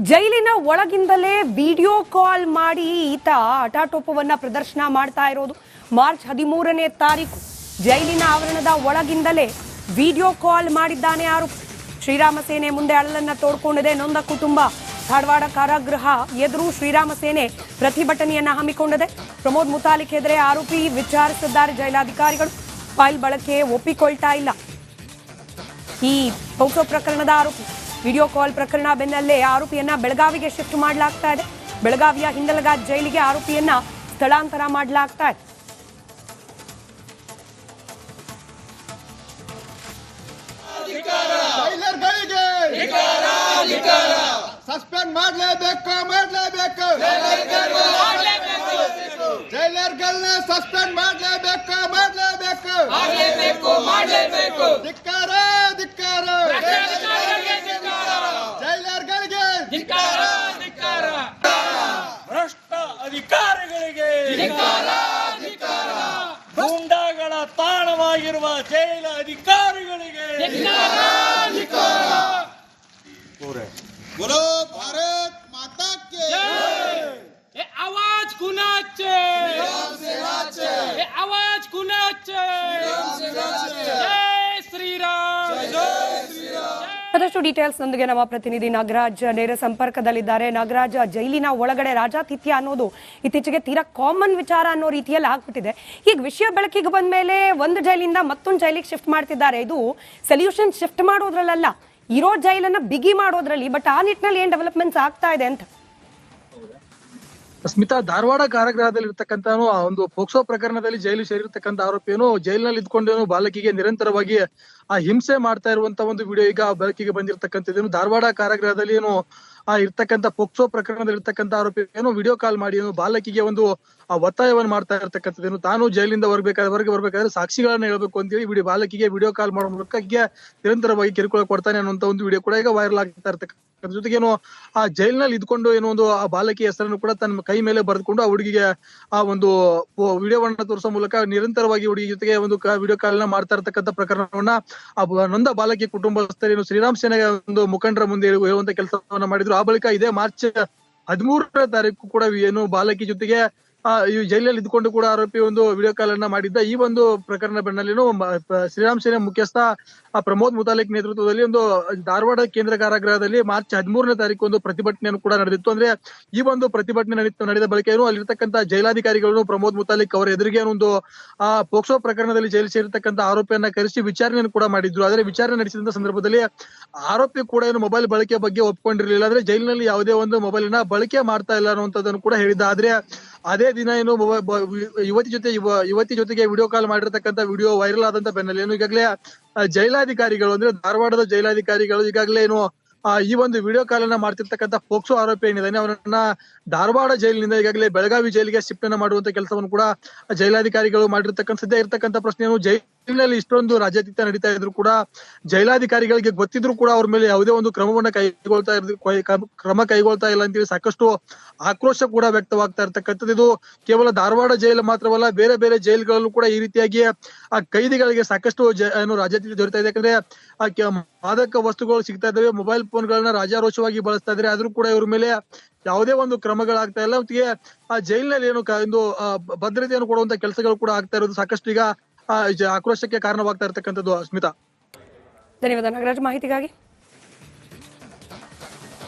ಜೈಲಿನ ಒಳಗಿಂದಲೇ video call ಮಾಡಿ ಈತ ಹಠಾಟೋಪವನ್ನ ಪ್ರದರ್ಶನ ಮಾಡ್ತಾ ಇರೋದು. ಮಾರ್ಚ್ 13ನೇ ತಾರೀಕು ಜೈಲಿನ ಆವರಣದ ಒಳಗಿಂದಲೇ ವಿಡಿಯೋ ಕಾಲ್ ಮಾಡಿದ್ದಾನೆ ಆರೋಪಿ. ಶ್ರೀರಾಮ ಸೇನೆ ಮುಂದೆ ಅಳಲನ್ನ ತೋಡ್ಕೊಂಡಿದೆ ನೊಂದ ಕುಟುಂಬ. ಧಾರವಾಡ ಕಾರಾಗೃಹ ಎದುರು ಶ್ರೀರಾಮ ಸೇನೆ ಪ್ರತಿಭಟನೆಯನ್ನ ಹಮ್ಮಿಕೊಂಡಿದೆ. ಪ್ರಮೋದ್ ಮುತಾಲಿಕ್ ಎದುರೇ ಆರೋಪಿ ವಿಚಾರಿಸಿದ್ದಾರೆ ಜೈಲಾಧಿಕಾರಿಗಳು. ಫೈಲ್ ಬಳಕೆ ಒಪ್ಪಿಕೊಳ್ತಾ ಇಲ್ಲ. ಈ ಪೋಕ್ಸೋ ಪ್ರಕರಣದ ಆರೋಪಿ ವಿಡಿಯೋ ಕಾಲ್ ಪ್ರಕರಣ ಬೆನ್ನಲ್ಲೇ ಆರೋಪಿಯನ್ನ ಬೆಳಗಾವಿಗೆ ಶಿಫ್ಟ್ ಮಾಡಲಾಗ್ತಾ ಇದೆ. ಬೆಳಗಾವಿಯ ಹಿಂಡಲಗಾದ್ ಜೈಲಿಗೆ ಆರೋಪಿಯನ್ನ ಸ್ಥಳಾಂತರ ಮಾಡಲಾಗ್ತಾ ಇದೆ. ಸಸ್ಪೆಂಡ್ ಮಾಡಲೇಬೇಕು ಜೈಲರ್ಗಳನ್ನ ಸಸ್ಪೆಂಡ್ ಮಾಡಲೇಬೇಕು ಧಿಕ್ಕಾರ ಜೈಲರ್ಗಳಿಗೆ ಭ್ರಷ್ಟ ಅಧಿಕಾರಿಗಳಿಗೆ ಗೂಂಡಾಗಳ ತಾಣವಾಗಿರುವ ಜೈಲ ಅಧಿಕಾರಿಗಳಿಗೆ बोलो भारत माता के ये आवाज कुणाचे ये आवाज कुणाचे जय श्रीराम ಮತ್ತಷ್ಟು ಡೀಟೇಲ್ಸ್ ನೊಂದಿಗೆ ನಮ್ಮ ಪ್ರತಿನಿಧಿ ನಾಗರಾಜ್ ನೇರ ಸಂಪರ್ಕದಲ್ಲಿದ್ದಾರೆ. ನಾಗರಾಜ್, ಜೈಲಿನ ಒಳಗಡೆ ರಾಜಾತಿಥ್ಯ ಅನ್ನೋದು ಇತ್ತೀಚೆಗೆ ತೀರಾ ಕಾಮನ್ ವಿಚಾರ ಅನ್ನೋ ರೀತಿಯಲ್ಲಿ ಆಗ್ಬಿಟ್ಟಿದೆ. ಈಗ ವಿಷಯ ಬೆಳಕಿಗೆ ಬಂದ ಮೇಲೆ ಒಂದು ಜೈಲಿಂದ ಮತ್ತೊಂದು ಜೈಲಿಗೆ ಶಿಫ್ಟ್ ಮಾಡ್ತಿದ್ದಾರೆ. ಇದು ಸೊಲ್ಯೂಷನ್ ಶಿಫ್ಟ್ ಮಾಡೋದ್ರಲ್ಲ, ಇರೋ ಜೈಲನ್ನ ಬಿಗಿ ಮಾಡೋದ್ರಲ್ಲಿ. ಬಟ್ ಆ ನಿಟ್ಟಿನಲ್ಲಿ ಏನ್ ಡೆವಲಪ್ಮೆಂಟ್ಸ್ ಆಗ್ತಾ ಇದೆ ಅಂತ? ಸ್ಮಿತಾ, ಧಾರವಾಡ ಕಾರಾಗೃಹದಲ್ಲಿ ಇರ್ತಕ್ಕಂಥ ಒಂದು ಪೋಕ್ಸೋ ಪ್ರಕರಣದಲ್ಲಿ ಜೈಲು ಸೇರಿರ್ತಕ್ಕಂಥ ಆರೋಪಿಯನ್ನು ಜೈಲಿನಲ್ಲಿ ಇದ್ಕೊಂಡೇನು ಬಾಲಕಿಗೆ ನಿರಂತರವಾಗಿ ಆ ಹಿಂಸೆ ಮಾಡ್ತಾ ಇರುವಂತ ಒಂದು ವಿಡಿಯೋ ಈಗ ಬೆಳಕಿಗೆ ಬಂದಿರತಕ್ಕಂಥದ್ದೇನು. ಧಾರವಾಡ ಕಾರಾಗೃಹದಲ್ಲಿ ಏನು ಇರ್ತಕ್ಕಂಥ ಪೋಕ್ಸೋ ಪ್ರಕರಣದಲ್ಲಿ ಇರ್ತಕ್ಕಂಥ ಆರೋಪಿ ಏನು ವಿಡಿಯೋ ಕಾಲ್ ಮಾಡಿ ಏನು ಬಾಲಕಿಗೆ ಒಂದು ಒತ್ತಾಯವನ್ನು ಮಾಡ್ತಾ ಇರ್ತಕ್ಕಂಥದ್ದೇನು. ತಾನು ಜೈಲಿಂದ ಹೊರಗೆ ಬರ್ಬೇಕಾದ್ರೆ ಸಾಕ್ಷಿಗಳನ್ನ ಹೇಳ್ಬೇಕು ಅಂತೇಳಿ ಬಾಲಕಿಗೆ ವಿಡಿಯೋ ಕಾಲ್ ಮಾಡೋ ಮೂಲಕ ನಿರಂತರವಾಗಿ ಕಿರುಕುಳ ಕೊಡ್ತಾನೆ ಅನ್ನುವಂತ ಒಂದು ವಿಡಿಯೋ ಕೂಡ ಈಗ ವೈರಲ್ ಆಗ್ತಾ ಇರ್ತಕ್ಕಂಥ ಜೊತೆಗೇನು ಆ ಜೈಲಿನಲ್ಲಿ ಇದ್ಕೊಂಡು ಏನೋ ಒಂದು ಆ ಬಾಲಕಿ ಹೆಸರನ್ನು ಕೂಡ ತನ್ನ ಕೈ ಮೇಲೆ ಬರೆದುಕೊಂಡು ಆ ಹುಡುಗಿಗೆ ಆ ಒಂದು ವಿಡಿಯೋವನ್ನ ತೋರಿಸೋ ಮೂಲಕ ನಿರಂತರವಾಗಿ ಹುಡುಗಿ ಜೊತೆಗೆ ಒಂದು ವಿಡಿಯೋ ಕಾಲ್ ನ ಮಾಡ್ತಾ ಇರ್ತಕ್ಕಂಥ ಪ್ರಕರಣವನ್ನ ಆ ನೊಂದ ಬಾಲಕಿ ಕುಟುಂಬಸ್ಥರೇನು ಶ್ರೀರಾಮ್ ಸೇನೆ ಒಂದು ಮುಖಂಡರ ಮುಂದೆ ಹೇಳುವಂತ ಕೆಲಸವನ್ನ ಮಾಡಿದ್ರು. ಆ ಬಳಿಕ ಇದೇ ಮಾರ್ಚ್ 13ನೇ ತಾರೀಕು ಕೂಡ ಏನು ಬಾಲಕಿ ಜೊತೆಗೆ ಈ ಜೈಲಲ್ಲಿ ಇದ್ಕೊಂಡು ಕೂಡ ಆರೋಪಿ ಒಂದು ವಿಡಿಯೋ ಕಾಲ್ ಅನ್ನ ಮಾಡಿದ್ದ. ಈ ಒಂದು ಪ್ರಕರಣ ಬೆನ್ನಲ್ಲೇನು ಶ್ರೀರಾಮ್ ಸೇನೆ ಮುಖ್ಯಸ್ಥ ಪ್ರಮೋದ್ ಮುತಾಲಿಕ್ ನೇತೃತ್ವದಲ್ಲಿ ಒಂದು ಧಾರವಾಡ ಕೇಂದ್ರ ಕಾರಾಗೃಹದಲ್ಲಿ ಮಾರ್ಚ್ 13ನೇ ತಾರೀಕು ಒಂದು ಪ್ರತಿಭಟನೆಯನ್ನು ಕೂಡ ನಡೆದಿತ್ತು. ಅಂದ್ರೆ ಈ ಒಂದು ಪ್ರತಿಭಟನೆ ನಡೆದ ಬಳಿಕ ಏನು ಅಲ್ಲಿರ್ತಕ್ಕಂಥ ಜೈಲಾಧಿಕಾರಿಗಳು ಪ್ರಮೋದ್ ಮುತಾಲಿಕ್ ಅವರ ಎದುರಿಗೆ ಒಂದು ಪೋಕ್ಸೋ ಪ್ರಕರಣದಲ್ಲಿ ಜೈಲು ಸೇರಿರ್ತಕ್ಕಂಥ ಆರೋಪಿಯನ್ನ ಕರೆಸಿ ವಿಚಾರಣೆಯನ್ನು ಕೂಡ ಮಾಡಿದ್ರು. ಆದ್ರೆ ವಿಚಾರಣೆ ನಡೆಸಿದಂತ ಸಂದರ್ಭದಲ್ಲಿ ಆರೋಪಿ ಕೂಡ ಏನು ಮೊಬೈಲ್ ಬಳಕೆ ಬಗ್ಗೆ ಒಪ್ಕೊಂಡಿರ್ಲಿಲ್ಲ. ಅಂದ್ರೆ ಜೈಲಿನಲ್ಲಿ ಯಾವುದೇ ಒಂದು ಮೊಬೈಲ್ ನ ಬಳಕೆ ಮಾಡ್ತಾ ಇಲ್ಲ ಅನ್ನುವಂಥದ್ದನ್ನು ಕೂಡ ಹೇಳಿದ್ದ. ಆದ್ರೆ ಅದೇ ದಿನ ಏನು ಯುವತಿ ಜೊತೆಗೆ ವಿಡಿಯೋ ಕಾಲ್ ಮಾಡಿರ್ತಕ್ಕಂಥ ವಿಡಿಯೋ ವೈರಲ್ ಆದಂತ ಬೆನ್ನಲ್ಲಿ ಏನು ಈಗಾಗಲೇ ಜೈಲಾಧಿಕಾರಿಗಳು ಅಂದ್ರೆ ಧಾರವಾಡದ ಜೈಲಾಧಿಕಾರಿಗಳು ಈಗಾಗಲೇ ಏನು ಈ ಒಂದು ವಿಡಿಯೋ ಕಾಲ್ ಅನ್ನ ಮಾಡ್ತಿರ್ತಕ್ಕಂಥ ಪೋಕ್ಸೋ ಆರೋಪಿ ಏನಿದ್ದಾನೆ ಅವರನ್ನ ಧಾರವಾಡ ಜೈಲಿನಿಂದ ಈಗಾಗಲೇ ಬೆಳಗಾವಿ ಜೈಲಿಗೆ ಶಿಫ್ಟ್ ಅನ್ನ ಮಾಡುವಂತ ಕೆಲಸವನ್ನು ಕೂಡ ಜೈಲಾಧಿಕಾರಿಗಳು ಮಾಡಿರ್ತಕ್ಕಂಥ ಸದ್ಯ ಇರ್ತಕ್ಕಂಥ ಪ್ರಶ್ನೆ ಏನು, ಜೈಲಿನಲ್ಲಿ ಇಷ್ಟೊಂದು ರಾಜ್ಯಾತಿಥ್ಯ ನಡೀತಾ ಇದ್ರು ಕೂಡ ಜೈಲಾಧಿಕಾರಿಗಳಿಗೆ ಗೊತ್ತಿದ್ರು ಕೂಡ ಅವ್ರ ಮೇಲೆ ಯಾವುದೇ ಒಂದು ಕ್ರಮ ಕೈಗೊಳ್ತಾ ಇಲ್ಲ ಅಂತೇಳಿ ಸಾಕಷ್ಟು ಆಕ್ರೋಶ ಕೂಡ ವ್ಯಕ್ತವಾಗ್ತಾ ಇರ್ತಕ್ಕಂಥದ್ದು. ಇದು ಕೇವಲ ಧಾರವಾಡ ಜೈಲು ಮಾತ್ರವಲ್ಲ, ಬೇರೆ ಬೇರೆ ಜೈಲುಗಳಲ್ಲೂ ಕೂಡ ಈ ರೀತಿಯಾಗಿ ಆ ಕೈದಿಗಳಿಗೆ ಸಾಕಷ್ಟು ಏನು ರಾಜ್ಯಾತಿಥ್ಯ ದೊರೀತಾ ಇದೆ. ಯಾಕಂದ್ರೆ ಮಾದಕ ವಸ್ತುಗಳು ಸಿಗ್ತಾ ಇದಾವೆ, ಮೊಬೈಲ್ ಫೋನ್ಗಳನ್ನ ರಾಜಾರೋಷವಾಗಿ ಬಳಸ್ತಾ ಇದ್ದಾರೆ. ಆದ್ರೂ ಕೂಡ ಇವ್ರ ಮೇಲೆ ಯಾವುದೇ ಒಂದು ಕ್ರಮಗಳಾಗ್ತಾ ಇಲ್ಲ. ಜೊತೆಗೆ ಆ ಜೈಲಿನಲ್ಲಿ ಏನು ಒಂದು ಭದ್ರತೆಯನ್ನು ಕೊಡುವಂತ ಕೆಲಸಗಳು ಕೂಡ ಆಗ್ತಾ ಇರೋದು ಸಾಕಷ್ಟು ಈಗ ಆಕ್ರೋಶಕ್ಕೆ ಕಾರಣವಾಗ್ತಾ ಇರ್ತಕ್ಕಂಥದ್ದು. ಸ್ಮಿತಾ, ಧನ್ಯವಾದ ನಾಗರಾಜ್ ಮಾಹಿತಿಗಾಗಿ.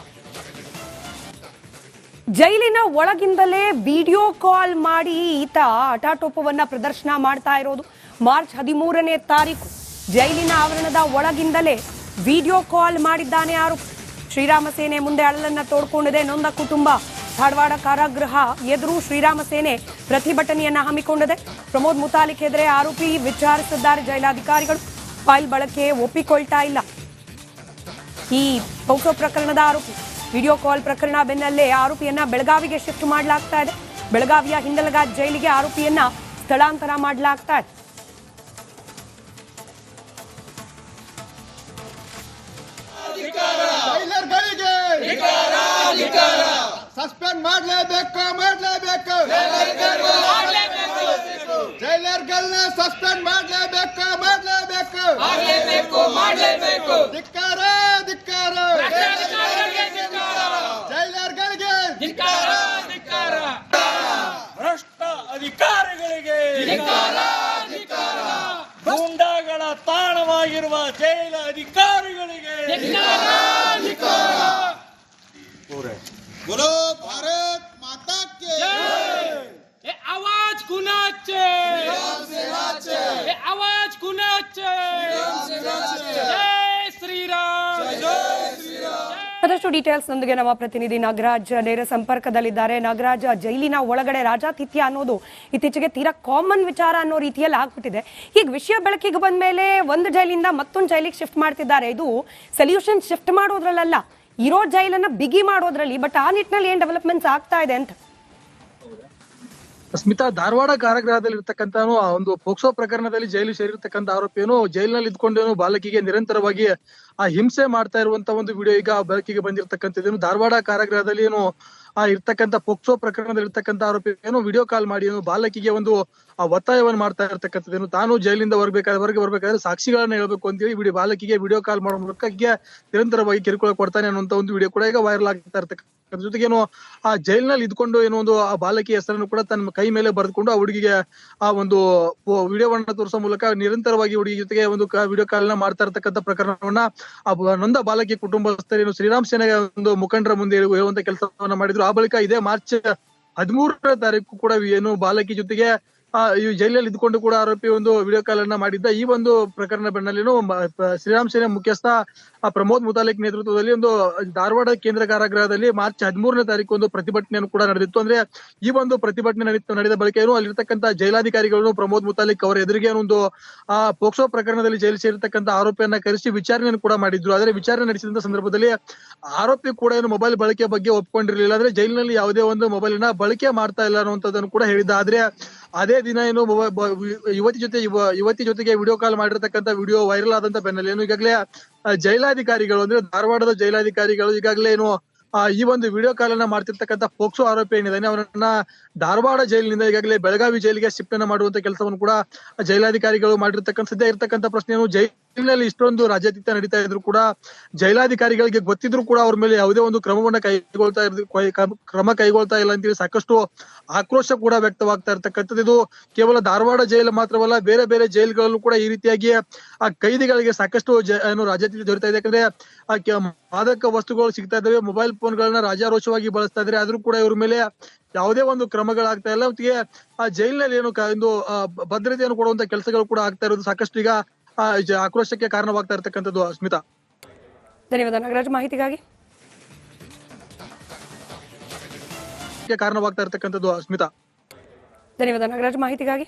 ಜೈಲಿನ ಒಳಗಿಂದಲೇ ವಿಡಿಯೋ ಕಾಲ್ ಮಾಡಿ ಈತ ಹಠಾಟೋಪವನ್ನ ಪ್ರದರ್ಶನ ಮಾಡ್ತಾ ಇರೋದು. ಮಾರ್ಚ್ 13ನೇ ತಾರೀಕು ಜೈಲಿನ ಆವರಣದ ಒಳಗಿಂದಲೇ ವಿಡಿಯೋ ಕಾಲ್ ಮಾಡಿದ್ದಾನೆ ಆರೋಪಿ. ಶ್ರೀರಾಮ ಸೇನೆ ಮುಂದೆ ಅಳಲನ್ನ ತೋಡ್ಕೊಂಡಿದೆ ನೊಂದ ಕುಟುಂಬ. ಧಾರವಾಡ ಕಾರಾಗೃಹ ಎದುರು ಶ್ರೀರಾಮ ಸೇನೆ ಪ್ರತಿಭಟನೆಯನ್ನ ಹಮ್ಮಿಕೊಂಡಿದೆ. ಪ್ರಮೋದ್ ಮುತಾಲಿಕ್ ಎದುರೇ ಆರೋಪಿ ವಿಚಾರಿಸಿದ್ದಾರೆ ಜೈಲಾಧಿಕಾರಿಗಳು. ಫೈಲ್ ಬಳಕೆ ಒಪ್ಪಿಕೊಳ್ತಾ ಇಲ್ಲ. ಈ ಪೋಕ್ಸೋ ಪ್ರಕರಣದ ಆರೋಪಿ ವಿಡಿಯೋ ಕಾಲ್ ಪ್ರಕರಣ ಬೆನ್ನಲ್ಲೇ ಆರೋಪಿಯನ್ನ ಬೆಳಗಾವಿಗೆ ಶಿಫ್ಟ್ ಮಾಡಲಾಗ್ತಾ ಇದೆ. ಬೆಳಗಾವಿಯ ಹಿಂಡಲಗಾದ್ ಜೈಲಿಗೆ ಆರೋಪಿಯನ್ನ ಸ್ಥಳಾಂತರ ಮಾಡಲಾಗ್ತಾ ಇದೆ. ಸಸ್ಪೆಂಡ್ ಮಾಡಲೇಬೇಕು ಜೈಲರ್ಗಳನ್ನ ಸಸ್ಪೆಂಡ್ ಮಾಡಲೇಬೇಕು ಧಿಕ್ಕಾರ बोलो भारत माता के हे आवाज कुणाचे हे आवाज कुणाचे जय श्रीराम ಮತ್ತಷ್ಟು ಡೀಟೇಲ್ಸ್ ನೊಂದಿಗೆ ನಮ್ಮ ಪ್ರತಿನಿಧಿ ನಾಗರಾಜ್ ನೇರ ಸಂಪರ್ಕದಲ್ಲಿದ್ದಾರೆ. ನಾಗರಾಜ್, ಜೈಲಿನ ಒಳಗಡೆ ರಾಜಾತಿಥ್ಯ ಅನ್ನೋದು ಇತ್ತೀಚೆಗೆ ತೀರಾ ಕಾಮನ್ ವಿಚಾರ ಅನ್ನೋ ರೀತಿಯಲ್ಲಿ ಆಗ್ಬಿಟ್ಟಿದೆ. ಈಗ ವಿಷಯ ಬೆಳಕಿಗೆ ಬಂದ ಮೇಲೆ ಒಂದು ಜೈಲಿಂದ ಮತ್ತೊಂದು ಜೈಲಿಗೆ ಶಿಫ್ಟ್ ಮಾಡ್ತಿದ್ದಾರೆ. ಇದು ಸೊಲ್ಯೂಷನ್ ಶಿಫ್ಟ್ ಮಾಡೋದ್ರಲ್ಲ, ಇರೋ ಜೈಲನ್ನ ಬಿಗಿ ಮಾಡೋದ್ರಲ್ಲಿ. ಬಟ್ ಆ ನಿಟ್ಟಿನಲ್ಲಿ ಏನ್ ಡೆವಲಪ್ಮೆಂಟ್ಸ್ ಆಗ್ತಾ ಇದೆ ಅಂತ? ಸ್ಮಿತಾ, ಧಾರವಾಡ ಕಾರಾಗೃಹದಲ್ಲಿ ಇರ್ತಕ್ಕಂಥ ಒಂದು ಪೋಕ್ಸೋ ಪ್ರಕರಣದಲ್ಲಿ ಜೈಲು ಸೇರಿರ್ತಕ್ಕಂಥ ಆರೋಪಿಯನ್ನು ಜೈಲಿನಲ್ಲಿ ಇದ್ಕೊಂಡೇನು ಬಾಲಕಿಗೆ ನಿರಂತರವಾಗಿ ಹಿಂಸೆ ಮಾಡ್ತಾ ಇರುವಂತ ಒಂದು ವಿಡಿಯೋ ಈಗ ಬೆಳಕಿಗೆ ಬಂದಿರತಕ್ಕಂಥದ್ದೇನು. ಧಾರವಾಡ ಕಾರಾಗೃಹದಲ್ಲಿ ಏನು ಇರ್ತಕ್ಕಂಥ ಪೋಕ್ಸೋ ಪ್ರಕರಣದಲ್ಲಿ ಇರ್ತಕ್ಕಂಥ ಆರೋಪಿ ಏನು ವಿಡಿಯೋ ಕಾಲ್ ಮಾಡಿ ಏನು ಬಾಲಕಿಗೆ ಒಂದು ಒತ್ತಾಯವನ್ನು ಮಾಡ್ತಾ ಇರ್ತಕ್ಕಂಥದ್ದೇನು. ತಾನು ಜೈಲಿಂದ ಹೊರಗೆ ಬರ್ಬೇಕಾದ್ರೆ ಸಾಕ್ಷಿಗಳನ್ನ ಹೇಳ್ಬೇಕು ಅಂತೇಳಿ ಬಾಲಕಿಗೆ ವಿಡಿಯೋ ಕಾಲ್ ಮಾಡೋ ಮೂಲಕ ನಿರಂತರವಾಗಿ ಕಿರುಕುಳ ಕೊಡ್ತಾನೆ ಅನ್ನುವಂತ ಒಂದು ವಿಡಿಯೋ ಕೂಡ ಈಗ ವೈರಲ್ ಆಗ್ತಾ ಇರ್ತಕ್ಕಂಥ ಜೊತೆಗೇನು ಆ ಜೈಲಿನಲ್ಲಿ ಇದ್ಕೊಂಡು ಏನೋ ಒಂದು ಆ ಬಾಲಕಿ ಹೆಸರನ್ನು ಕೂಡ ತನ್ನ ಕೈ ಮೇಲೆ ಬರೆದುಕೊಂಡು ಆ ಹುಡುಗಿಗೆ ಆ ಒಂದು ವಿಡಿಯೋವನ್ನ ತೋರಿಸೋ ಮೂಲಕ ನಿರಂತರವಾಗಿ ಹುಡುಗಿ ಜೊತೆಗೆ ಒಂದು ವಿಡಿಯೋ ಕಾಲ್ ನ ಮಾಡ್ತಾ ಇರ್ತಕ್ಕಂಥ ಪ್ರಕರಣವನ್ನ ಆ ನೊಂದ ಬಾಲಕಿ ಕುಟುಂಬಸ್ಥರು ಶ್ರೀರಾಮ್ ಸೇನೆ ಒಂದು ಮುಖಂಡರ ಮುಂದೆ ಹೇಳುವಂತ ಕೆಲಸವನ್ನ ಮಾಡಿದ್ರು. ಆ ಬಳಿಕ ಇದೇ ಮಾರ್ಚ್ 13ನೇ ತಾರೀಕು ಕೂಡ ಏನು ಬಾಲಕಿ ಜೊತೆಗೆ ಈ ಜೈಲಲ್ಲಿ ಇದ್ಕೊಂಡು ಕೂಡ ಆರೋಪಿ ಒಂದು ವಿಡಿಯೋ ಕಾಲ್ ಅನ್ನ ಮಾಡಿದ್ದ. ಈ ಒಂದು ಪ್ರಕರಣ ಬೆನ್ನಲ್ಲೇನು ಶ್ರೀರಾಮ್ ಸೇನೆ ಮುಖ್ಯಸ್ಥ ಪ್ರಮೋದ್ ಮುತಾಲಿಕ್ ನೇತೃತ್ವದಲ್ಲಿ ಒಂದು ಧಾರವಾಡ ಕೇಂದ್ರ ಕಾರಾಗೃಹದಲ್ಲಿ ಮಾರ್ಚ್ 13ನೇ ತಾರೀಕು ಒಂದು ಪ್ರತಿಭಟನೆಯನ್ನು ಕೂಡ ನಡೆದಿತ್ತು. ಅಂದ್ರೆ ಈ ಒಂದು ಪ್ರತಿಭಟನೆ ನಡೆದ ಬಳಿಕ ಏನು ಅಲ್ಲಿರ್ತಕ್ಕಂಥ ಜೈಲಾಧಿಕಾರಿಗಳು ಪ್ರಮೋದ್ ಮುತಾಲಿಕ್ ಅವರ ಎದುರಿಗೆ ಒಂದು ಪೋಕ್ಸೋ ಪ್ರಕರಣದಲ್ಲಿ ಜೈಲು ಸೇರಿರ್ತಕ್ಕಂಥ ಆರೋಪಿಯನ್ನ ಕರೆಸಿ ವಿಚಾರಣೆಯನ್ನು ಕೂಡ ಮಾಡಿದ್ರು. ಆದ್ರೆ ವಿಚಾರಣೆ ನಡೆಸಿದಂತ ಸಂದರ್ಭದಲ್ಲಿ ಆರೋಪಿ ಕೂಡ ಏನು ಮೊಬೈಲ್ ಬಳಕೆ ಬಗ್ಗೆ ಒಪ್ಕೊಂಡಿರ್ಲಿಲ್ಲ. ಅಂದ್ರೆ ಜೈಲಿನಲ್ಲಿ ಯಾವುದೇ ಒಂದು ಮೊಬೈಲಿನ ಬಳಕೆ ಮಾಡ್ತಾ ಇಲ್ಲ ಅನ್ನುವಂಥದ್ದನ್ನು ಕೂಡ ಹೇಳಿದ್ದ. ಆದ್ರೆ ಅದೇ ದಿನ ಏನು ಯುವತಿ ಜೊತೆಗೆ ವಿಡಿಯೋ ಕಾಲ್ ಮಾಡಿರ್ತಕ್ಕಂಥ ವಿಡಿಯೋ ವೈರಲ್ ಆದಂತ ಬೆನ್ನಲ್ಲಿ ಏನು ಈಗಾಗಲೇ ಜೈಲಾಧಿಕಾರಿಗಳು ಅಂದ್ರೆ ಧಾರವಾಡದ ಜೈಲಾಧಿಕಾರಿಗಳು ಈಗಾಗಲೇ ಏನು ಈ ಒಂದು ವಿಡಿಯೋ ಕಾಲ್ ಅನ್ನ ಮಾಡ್ತಿರ್ತಕ್ಕಂಥ ಪೋಕ್ಸೋ ಆರೋಪಿ ಏನಿದ್ದಾನೆ ಅವರನ್ನ ಧಾರವಾಡ ಜೈಲಿನಿಂದ ಈಗಾಗಲೇ ಬೆಳಗಾವಿ ಜೈಲಿಗೆ ಶಿಫ್ಟ್ ಅನ್ನ ಮಾಡುವಂತ ಕೆಲಸವನ್ನು ಕೂಡ ಜೈಲಾಧಿಕಾರಿಗಳು ಮಾಡಿರ್ತಕ್ಕಂಥ ಸದ್ಯ ಇರ್ತಕ್ಕಂಥ ಪ್ರಶ್ನೆ ಏನು, ಜೈಲಿನಲ್ಲಿ ಇಷ್ಟೊಂದು ರಾಜ್ಯಾತಿಥ್ಯ ನಡೀತಾ ಇದ್ರು ಕೂಡ ಜೈಲಾಧಿಕಾರಿಗಳಿಗೆ ಗೊತ್ತಿದ್ರು ಕೂಡ ಅವ್ರ ಮೇಲೆ ಯಾವುದೇ ಒಂದು ಕ್ರಮ ಕೈಗೊಳ್ತಾ ಇಲ್ಲ ಅಂತೇಳಿ ಸಾಕಷ್ಟು ಆಕ್ರೋಶ ಕೂಡ ವ್ಯಕ್ತವಾಗ್ತಾ ಇರ್ತಕ್ಕಂಥದ್ದು. ಇದು ಕೇವಲ ಧಾರವಾಡ ಜೈಲು ಮಾತ್ರವಲ್ಲ, ಬೇರೆ ಬೇರೆ ಜೈಲುಗಳಲ್ಲೂ ಕೂಡ ಈ ರೀತಿಯಾಗಿ ಆ ಕೈದಿಗಳಿಗೆ ಸಾಕಷ್ಟು ಏನು ರಾಜ್ಯಾತಿಥ್ಯ ದೊರೀತಾ ಇದೆ. ಯಾಕಂದ್ರೆ ಮಾದಕ ವಸ್ತುಗಳು ಸಿಗ್ತಾ ಇದ್ದಾವೆ, ಮೊಬೈಲ್ ಫೋನ್ ಗಳನ್ನ ರಾಜಾರೋಷವಾಗಿ ಬಳಸ್ತಾ ಇದ್ದಾರೆ. ಆದ್ರೂ ಕೂಡ ಇವ್ರ ಮೇಲೆ ಯಾವುದೇ ಒಂದು ಕ್ರಮಗಳಾಗ್ತಾ ಇಲ್ಲ. ಜೊತೆಗೆ ಆ ಜೈಲಿನಲ್ಲಿ ಏನು ಒಂದು ಭದ್ರತೆಯನ್ನು ಕೊಡುವಂತ ಕೆಲಸಗಳು ಕೂಡ ಆಗ್ತಾ ಇರೋದು ಸಾಕಷ್ಟು ಈಗ ಆಕ್ರೋಶಕ್ಕೆ ಕಾರಣವಾಗ್ತಾ ಇರ್ತಕ್ಕಂಥದ್ದು. ಸ್ಮಿತಾ, ಧನ್ಯವಾದ ನಾಗರಾಜ್ ಮಾಹಿತಿಗಾಗಿ. ಕಾರಣವಾಗ್ತಾ ಇರ್ತಕ್ಕಂಥದ್ದು. ಸ್ಮಿತಾ, ಧನ್ಯವಾದ ನಾಗರಾಜ್ ಮಾಹಿತಿಗಾಗಿ.